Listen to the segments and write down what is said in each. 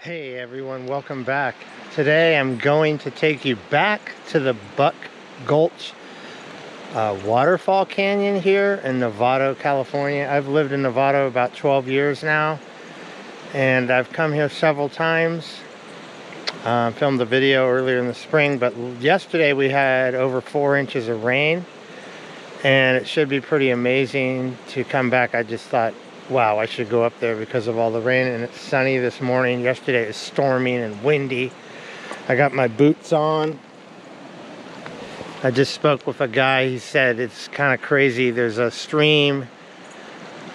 Hey everyone, welcome back. Today I'm going to take you back to the Buck Gulch waterfall canyon here in Novato, California. I've lived in Novato about 12 years now, and I've come here several times. Filmed a video earlier in the spring, but yesterday we had over 4 inches of rain, and it should be pretty amazing to come back. I just thought, wow, I should go up there because of all the rain, and it's sunny this morning. Yesterday it was storming and windy. I got my boots on. I just spoke with a guy. He said it's kind of crazy. There's a stream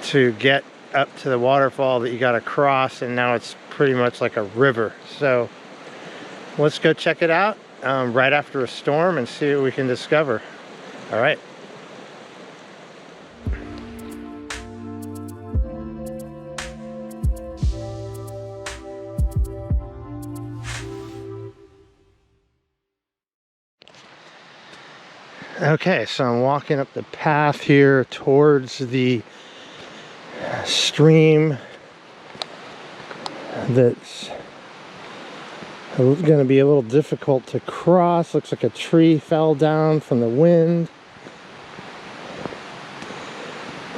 to get up to the waterfall that you got to cross, and now it's pretty much like a river. So let's go check it out right after a storm and see what we can discover. All right. Okay, so I'm walking up the path here towards the stream that's going to be a little difficult to cross. Looks like a tree fell down from the wind.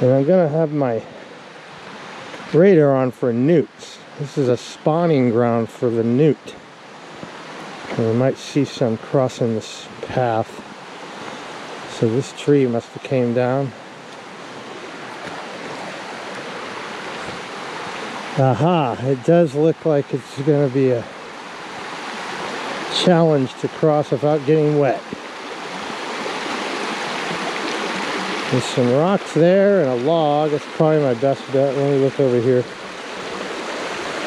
And I'm going to have my radar on for newts. This is a spawning ground for the newt. And we might see some crossing this path. So this tree must have came down. Aha, it does look like it's going to be a challenge to cross without getting wet. There's some rocks there and a log. That's probably my best bet. Let me look over here.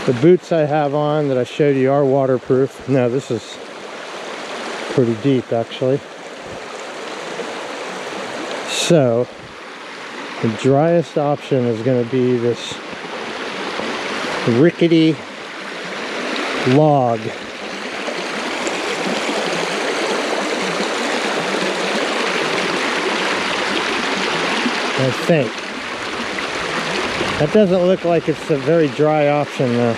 The boots I have on that I showed you are waterproof. No, this is pretty deep actually. So, the driest option is going to be this rickety log. I think. That doesn't look like it's a very dry option though.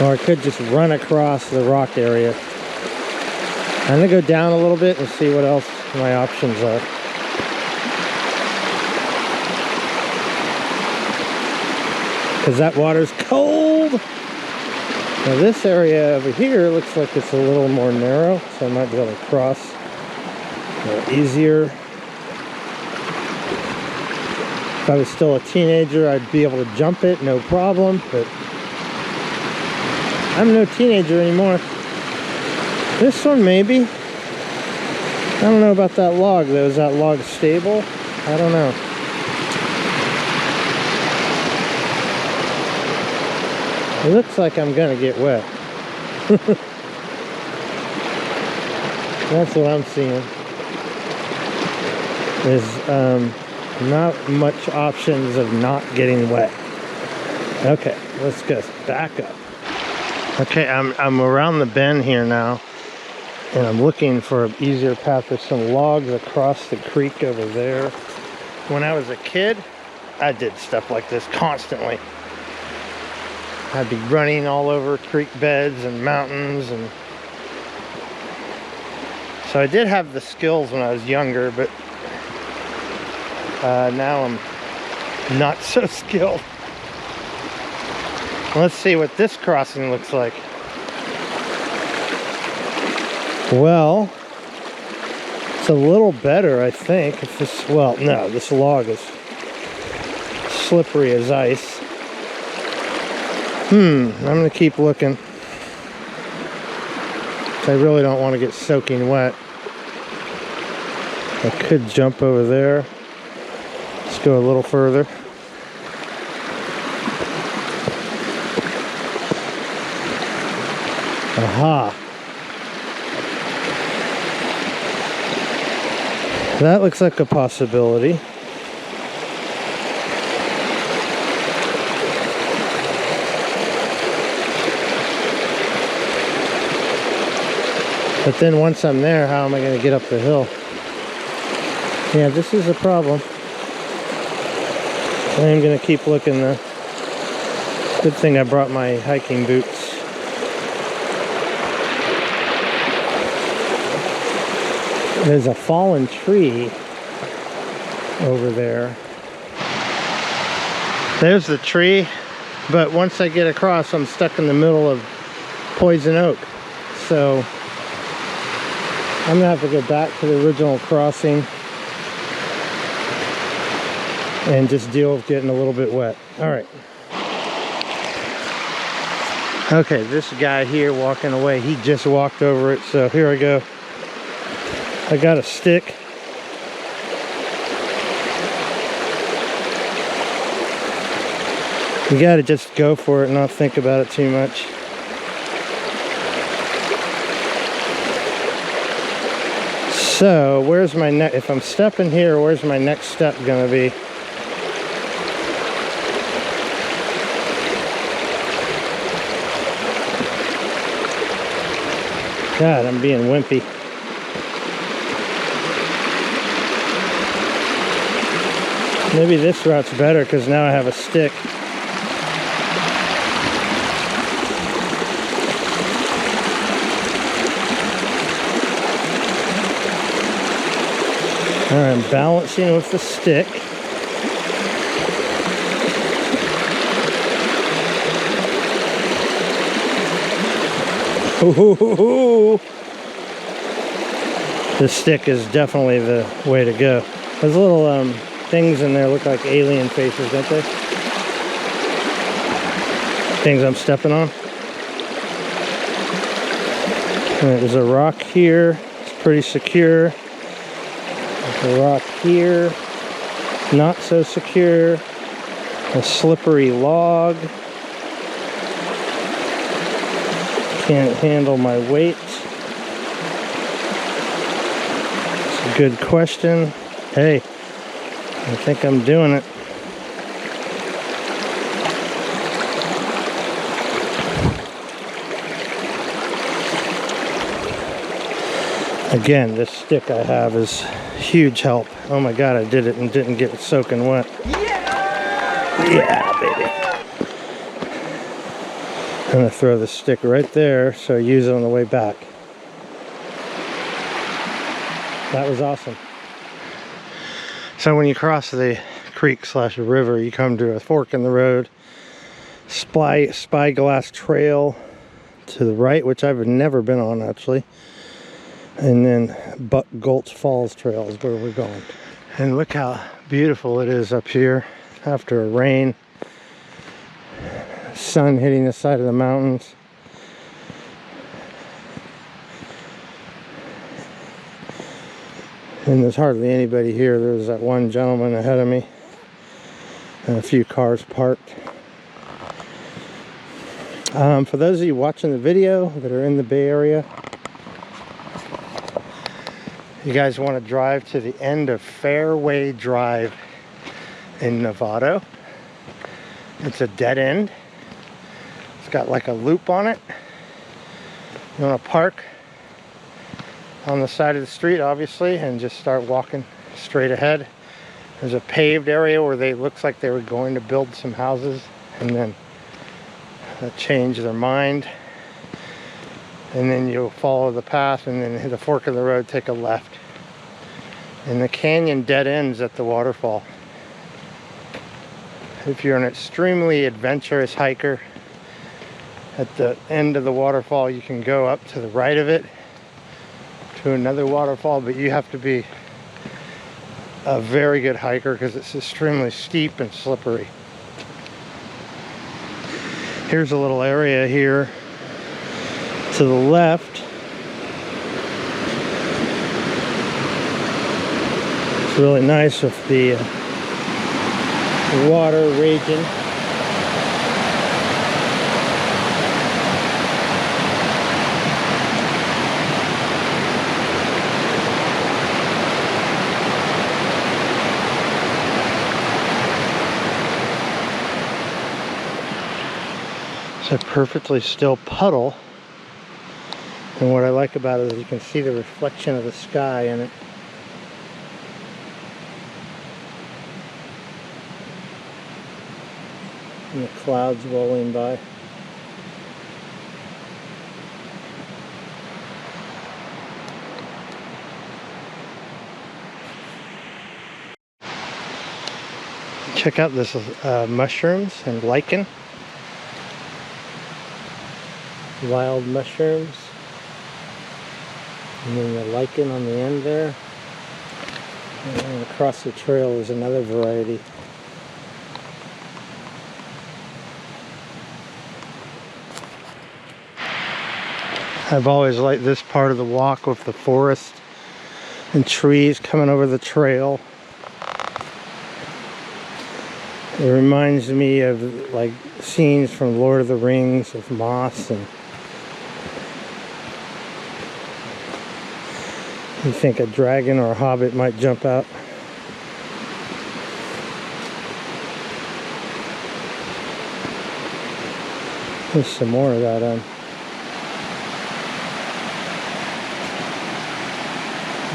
Or I could just run across the rock area. I'm going to go down a little bit and see what else my options are. Because that water's cold. Now this area over here looks like it's a little more narrow, so I might be able to cross a little easier. If I was still a teenager, I'd be able to jump it, no problem, but I'm no teenager anymore. This one maybe. I don't know about that log though. Is that log stable? I don't know. It looks like I'm gonna get wet. That's what I'm seeing. There's not much options of not getting wet. Okay, let's go back up. Okay, I'm around the bend here now. And I'm looking for an easier path. There's some logs across the creek over there. When I was a kid, I did stuff like this constantly. I'd be running all over creek beds and mountains, and so I did have the skills when I was younger, but now I'm not so skilled. Let's see what this crossing looks like. Well, it's a little better, I think. If this, well, no, this log is slippery as ice. I'm gonna keep looking. I really don't want to get soaking wet. I could jump over there. Let's go a little further. Aha. That looks like a possibility. But then once I'm there, how am I going to get up the hill? Yeah, this is a problem. I'm gonna keep looking though. Good thing I brought my hiking boots. There's a fallen tree over there. There's the tree, but once I get across, I'm stuck in the middle of poison oak. So I'm gonna have to go back to the original crossing and just deal with getting a little bit wet. All right. Okay, this guy here walking away, he just walked over it, so here I go. I got a stick. You gotta just go for it and not think about it too much. So, where's my next, if I'm stepping here, where's my next step gonna be? God, I'm being wimpy. Maybe this route's better because now I have a stick. All right, I'm balancing with the stick. Ooh, the stick is definitely the way to go. Those little things in there look like alien faces, don't they? Things I'm stepping on. All right, there's a rock here. It's pretty secure. There's a rock here. Not so secure. A slippery log. Can't handle my weight. It's a good question. Hey, I think I'm doing it. Again, this stick I have is huge help. Oh my God, I did it and didn't get it soaking wet. Yeah! Yeah, baby. I'm gonna throw the stick right there so I use it on the way back. That was awesome. So when you cross the creek / river, you come to a fork in the road. Spyglass Trail to the right, which I've never been on actually. And then Buck Gulch Falls Trail is where we're going. And look how beautiful it is up here after a rain. Sun hitting the side of the mountains. And there's hardly anybody here. There's that one gentleman ahead of me and a few cars parked. For those of you watching the video that are in the Bay Area, you guys want to drive to the end of Fairway Drive in Novato. It's a dead end. It's got like a loop on it. You want to park on the side of the street, obviously, and just start walking straight ahead. There's a paved area where they looks like they were going to build some houses and then change their mind. And then you'll follow the path and then hit the fork of the road, take a left. And the canyon dead ends at the waterfall. If you're an extremely adventurous hiker, at the end of the waterfall you can go up to the right of it to another waterfall, but you have to be a very good hiker because it's extremely steep and slippery. Here's a little area here to the left. It's really nice with the water raging. It's a perfectly still puddle, and what I like about it is you can see the reflection of the sky in it. And the clouds rolling by. Check out this mushrooms and lichen. Wild mushrooms. And then the lichen on the end there. And across the trail is another variety. I've always liked this part of the walk with the forest and trees coming over the trail. It reminds me of like scenes from Lord of the Rings with moss, and you think a dragon or a hobbit might jump out. There's some more of that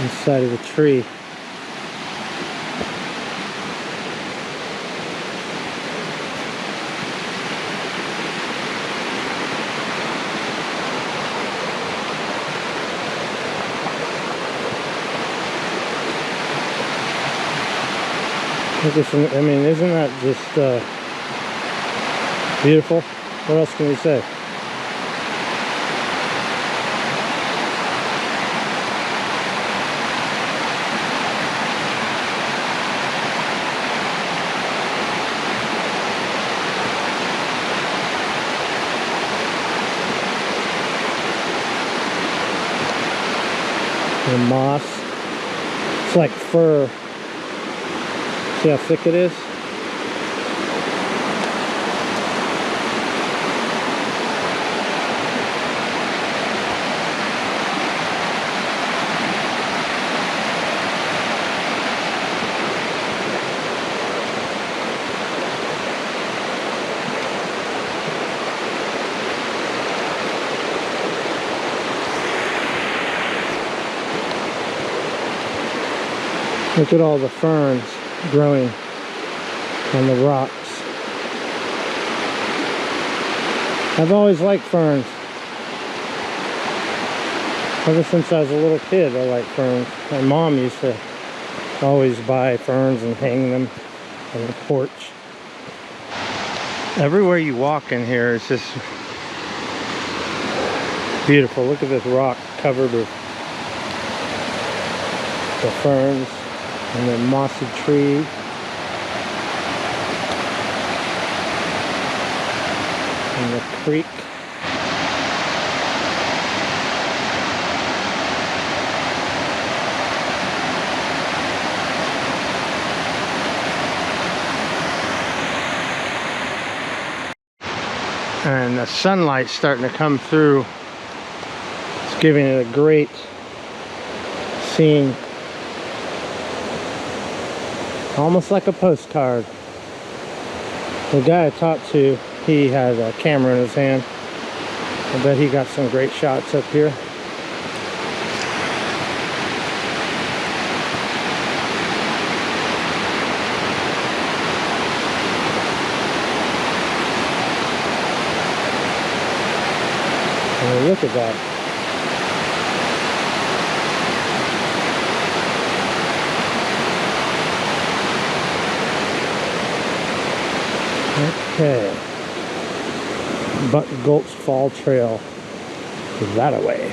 inside of the tree. Look at some, I mean, isn't that just beautiful? What else can we say? The moss, it's like fur. See how thick it is? Look at all the ferns growing on the rocks. I've always liked ferns. Ever since I was a little kid, I liked ferns. My mom used to always buy ferns and hang them on the porch. Everywhere you walk in here is just beautiful. Look at this rock covered with the ferns and the mossy tree. And the creek. And the sunlight's starting to come through. It's giving it a great scene. Almost like a postcard. The guy I talked to, he had a camera in his hand. I bet he got some great shots up here. And look at that. Okay. Buck Gulch Fall Trail that away.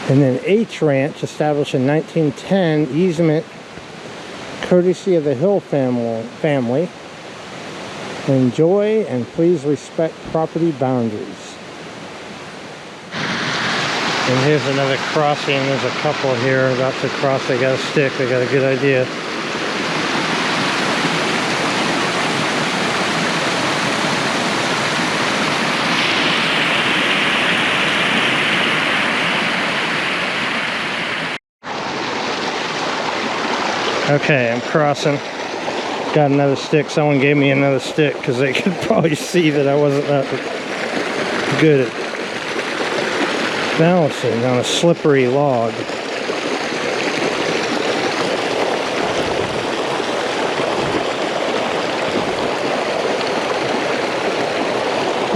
And then H Ranch, established in 1910, easement courtesy of the Hill family. Enjoy and please respect property boundaries. And here's another crossing. There's a couple here about to cross. They got a stick. They got a good idea. Okay, I'm crossing. Got another stick. Someone gave me another stick because they could probably see that I wasn't that good at balancing on a slippery log.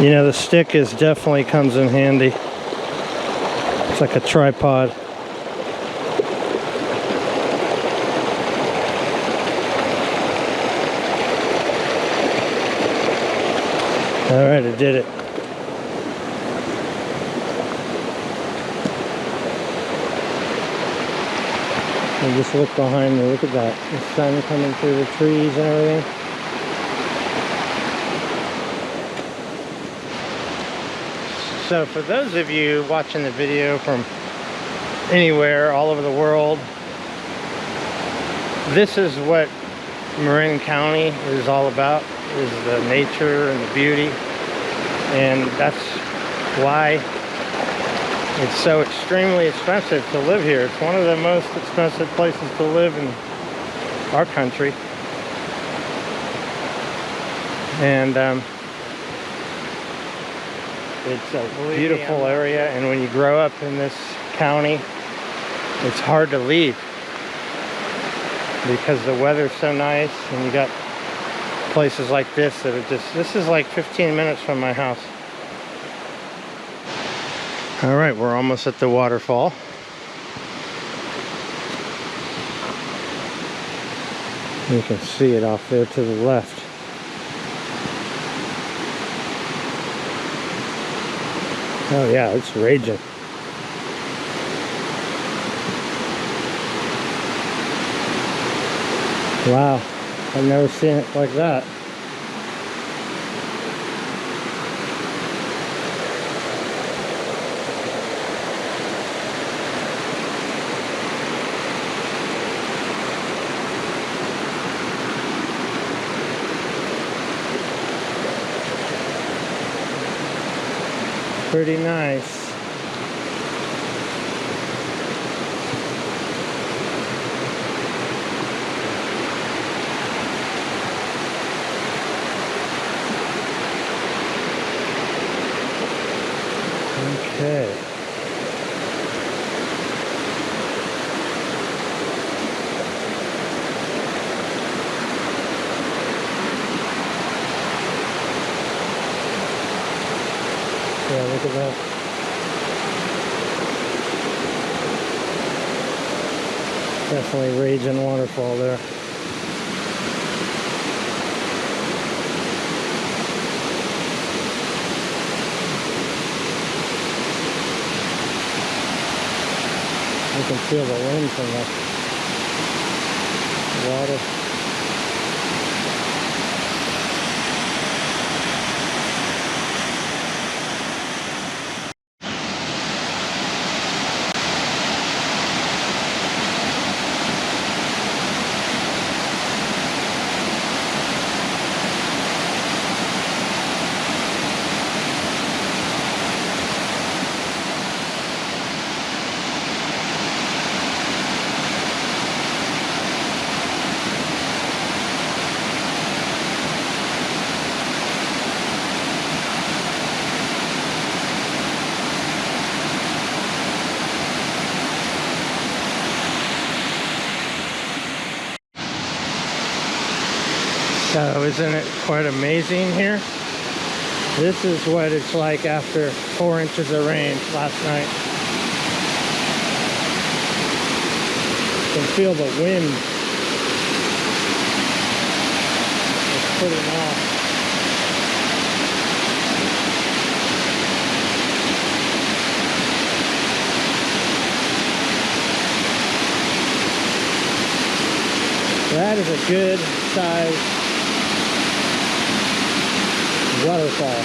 You know, the stick is definitely comes in handy. It's like a tripod. All right, I did it. And just look behind me, look at that. The sun coming through the trees and everything. So for those of you watching the video from anywhere, all over the world, this is what Marin County is all about, is the nature and the beauty. And that's why it's so extremely expensive to live here. It's one of the most expensive places to live in our country. And it's a beautiful area, and when you grow up in this county, it's hard to leave because the weather's so nice, and you got places like this that are just, this is like 15 minutes from my house. All right, we're almost at the waterfall. You can see it off there to the left. Oh yeah, it's raging. Wow, I've never seen it like that. Pretty nice. Okay. Yeah, look at that. Definitely raging waterfall there. You can feel the wind from the water. So isn't it quite amazing here? This is what it's like after 4 inches of rain last night. You can feel the wind. It's putting off. That is a good size waterfall.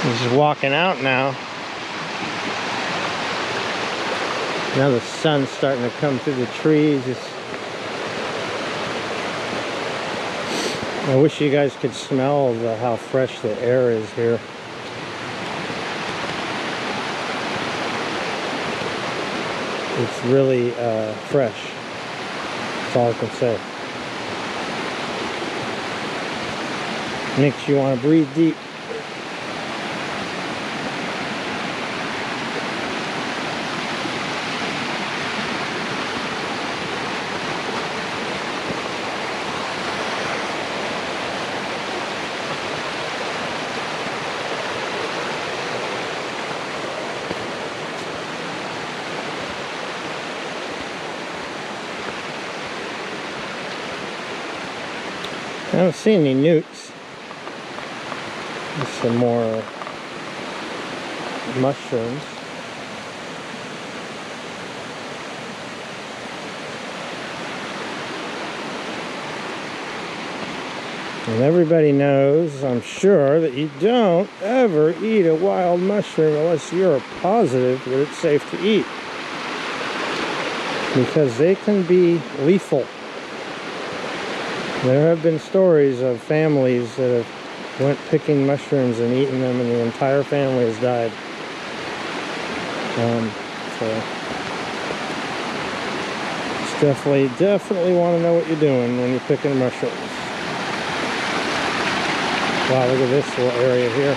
He's walking out now. Now the sun's starting to come through the trees. I wish you guys could smell how fresh the air is here. It's really fresh. That's all I can say. Makes you want to breathe deep. I don't see any newts. There's some more mushrooms. And everybody knows, I'm sure, that you don't ever eat a wild mushroom unless you're positive that it's safe to eat. Because they can be lethal. There have been stories of families that have went picking mushrooms and eaten them, and the entire family has died. So it's definitely want to know what you're doing when you're picking mushrooms. Wow, look at this little area here.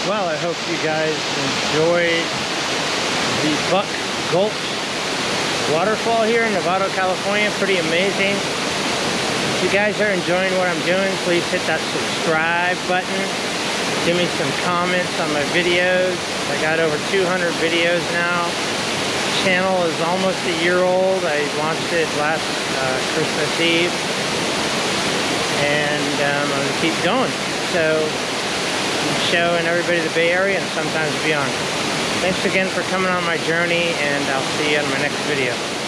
Well, I hope you guys enjoyed the Buck Gulch waterfall here in Novato, California. Pretty amazing. If you guys are enjoying what I'm doing, please hit that subscribe button. Give me some comments on my videos. I got over 200 videos now. The channel is almost a year old. I launched it last Christmas Eve. And I'm going to keep going. So, showing everybody the Bay Area and sometimes beyond. Thanks again for coming on my journey, and I'll see you in my next video.